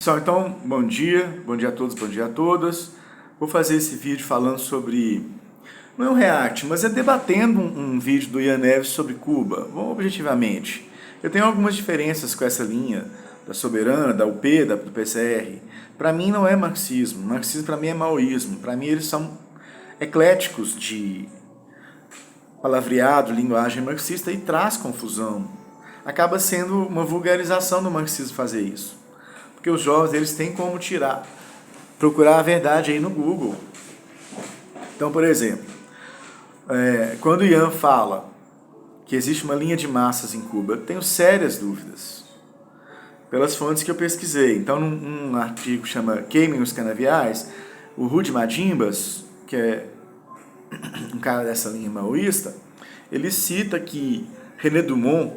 Pessoal, então, bom dia a todos, bom dia a todas. Vou fazer esse vídeo falando sobre, não é um react, mas é debatendo um vídeo do Ian Neves sobre Cuba. Vamos objetivamente. Eu tenho algumas diferenças com essa linha da Soberana, da UP, do PCR. Para mim não é marxismo. Marxismo para mim é maoísmo. Para mim eles são ecléticos de palavreado, linguagem marxista e traz confusão. Acaba sendo uma vulgarização do marxismo fazer isso. Porque os jovens, eles têm como procurar a verdade aí no Google. Então, por exemplo, quando o Ian fala que existe uma linha de massas em Cuba, eu tenho sérias dúvidas, pelas fontes que eu pesquisei. Então, num artigo que chama Queimem os Canaviais, o Rudy Madimbas, que é um cara dessa linha maoísta, ele cita que René Dumont,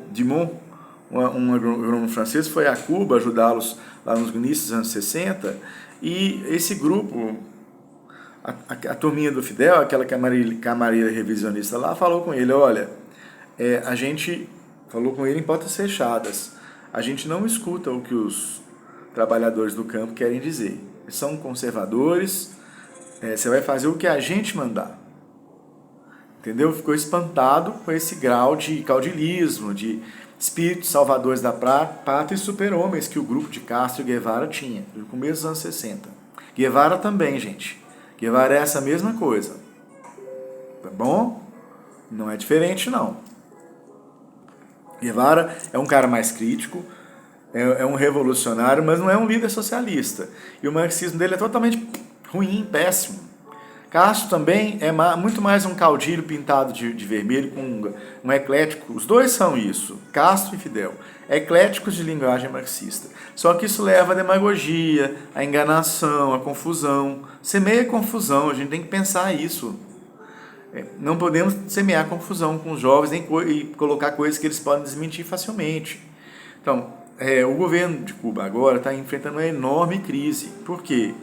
um agrônomo francês, foi a Cuba ajudá-los lá nos inícios dos anos 60, e esse grupo, a turminha do Fidel, aquela camarilha revisionista lá, falou com ele, olha, a gente falou com ele em portas fechadas, a gente não escuta o que os trabalhadores do campo querem dizer, eles são conservadores, você vai fazer o que a gente mandar. Entendeu? Ficou espantado com esse grau de caudilismo, de espíritos salvadores da pátria e super-homens que o grupo de Castro e Guevara tinha, no começo dos anos 60. Guevara também, gente. Guevara é essa mesma coisa. Tá bom? Não é diferente, não. Guevara é um cara mais crítico, é um revolucionário, mas não é um líder socialista. E o marxismo dele é totalmente ruim, péssimo. Castro também é muito mais um caudilho pintado de vermelho com um eclético. Os dois são isso, Castro e Fidel. Ecléticos de linguagem marxista. Só que isso leva à demagogia, à enganação, à confusão. Semeia confusão, a gente tem que pensar isso. Não podemos semear confusão com os jovens e colocar coisas que eles podem desmentir facilmente. Então, o governo de Cuba agora está enfrentando uma enorme crise. Por quê?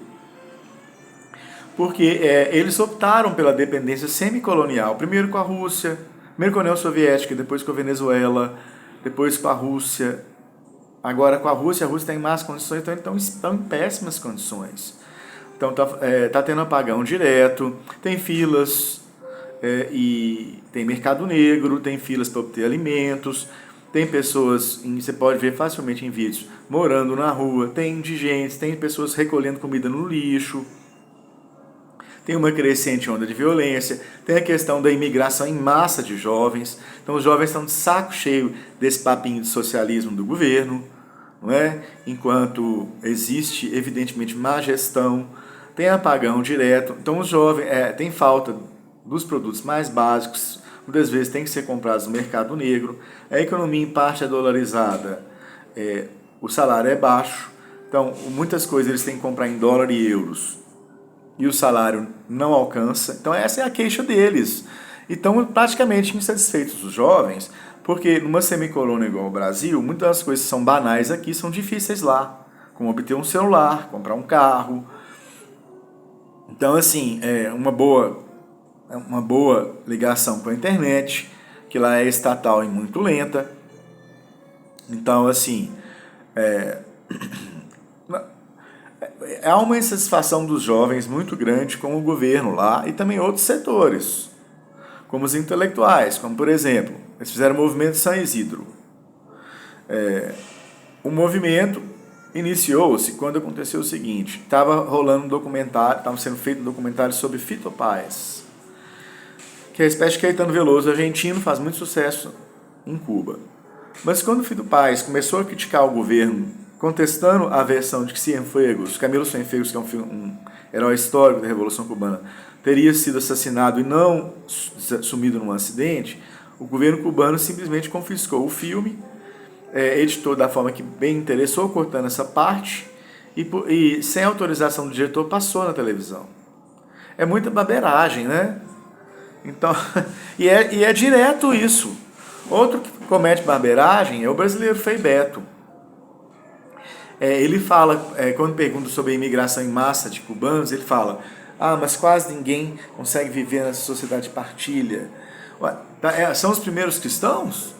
Porque eles optaram pela dependência semicolonial, primeiro com a Rússia, primeiro com a União Soviética, depois com a Venezuela, depois com a Rússia. Agora com a Rússia está em más condições, então estão em péssimas condições. Então tá tendo apagão direto, tem filas, e tem mercado negro, tem filas para obter alimentos, tem pessoas, você pode ver facilmente em vídeos, morando na rua, tem indigentes, tem pessoas recolhendo comida no lixo. Tem uma crescente onda de violência, tem a questão da imigração em massa de jovens. Então os jovens estão de saco cheio desse papinho de socialismo do governo, não é? Enquanto existe, evidentemente, má gestão, tem apagão direto. Então os jovens, tem falta dos produtos mais básicos, muitas vezes tem que ser comprados no mercado negro. A economia em parte é dolarizada, o salário é baixo, então muitas coisas eles têm que comprar em dólar e euros. E o salário não alcança. Então essa é a queixa deles. E estão praticamente insatisfeitos os jovens, porque numa semicolônia igual ao Brasil, muitas das coisas que são banais aqui são difíceis lá, como obter um celular, comprar um carro. Então assim, uma boa ligação com a internet, que lá é estatal e muito lenta. Então assim, há uma insatisfação dos jovens muito grande com o governo lá e também outros setores, como os intelectuais, como por exemplo, eles fizeram o movimento de São Isidro. O movimento iniciou-se quando aconteceu o seguinte, estava rolando um documentário, estava sendo feito um documentário sobre Fito Páez, que é a espécie de Caetano Veloso argentino, faz muito sucesso em Cuba. Mas quando o Fito Páez começou a criticar o governo, contestando a versão de que Cienfuegos, Camilo Cienfuegos, que é um herói histórico da Revolução Cubana, teria sido assassinado e não sumido num acidente, o governo cubano simplesmente confiscou o filme, editou da forma que bem interessou, cortando essa parte, e sem autorização do diretor passou na televisão. É muita baberagem, né? Então, e é direto isso. Outro que comete barbeiragem é o brasileiro Frei Beto. Ele fala, quando pergunta sobre a imigração em massa de cubanos, ele fala, mas quase ninguém consegue viver nessa sociedade de partilha. São os primeiros cristãos?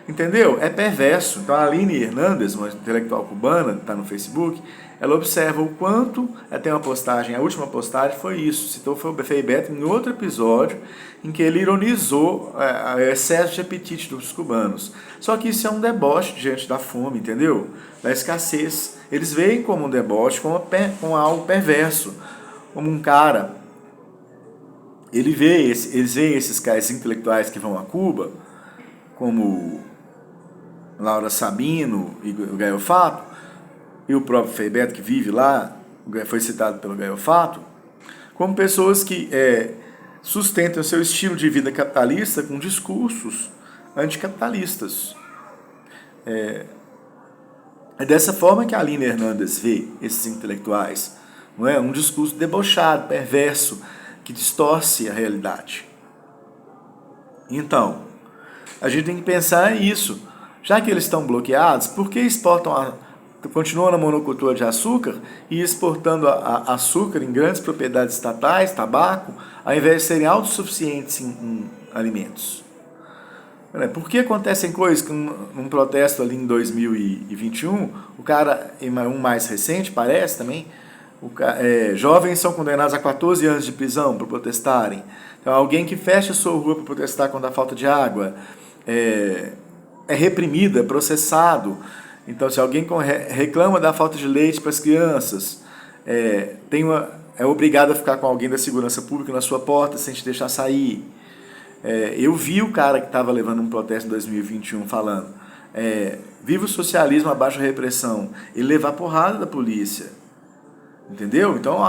Entendeu? É perverso. Então a Aline Hernandes, uma intelectual cubana, está no Facebook, ela observa o quanto, tem uma postagem, a última postagem foi isso, citou foi o Frei Beto em outro episódio, em que ele ironizou o excesso de apetite dos cubanos. Só que isso é um deboche diante da fome, entendeu? Da escassez. Eles veem como um deboche, como algo perverso, como um cara. Eles veem esses caras intelectuais que vão a Cuba, como Laura Sabino e o Gaio Fato, e o próprio Frei Beto, que vive lá, foi citado pelo Gaio Fato, como pessoas que sustentam seu estilo de vida capitalista com discursos anticapitalistas. É dessa forma que a Aline Hernandes vê esses intelectuais, não é? Um discurso debochado, perverso, que distorce a realidade. Então, a gente tem que pensar nisso. Já que eles estão bloqueados, por que continuam na monocultura de açúcar e exportando açúcar em grandes propriedades estatais, tabaco, ao invés de serem autossuficientes em alimentos? Por que acontecem coisas que num protesto ali em 2021, o cara, um mais recente parece também, jovens são condenados a 14 anos de prisão por protestarem. Então, alguém que fecha sua rua para protestar contra a falta de água é reprimido, é processado. Então, se alguém reclama da falta de leite para as crianças, é obrigado a ficar com alguém da segurança pública na sua porta sem te deixar sair. Eu vi o cara que estava levando um protesto em 2021 falando viva o socialismo, abaixo a repressão. Ele levar porrada da polícia. Entendeu? Então,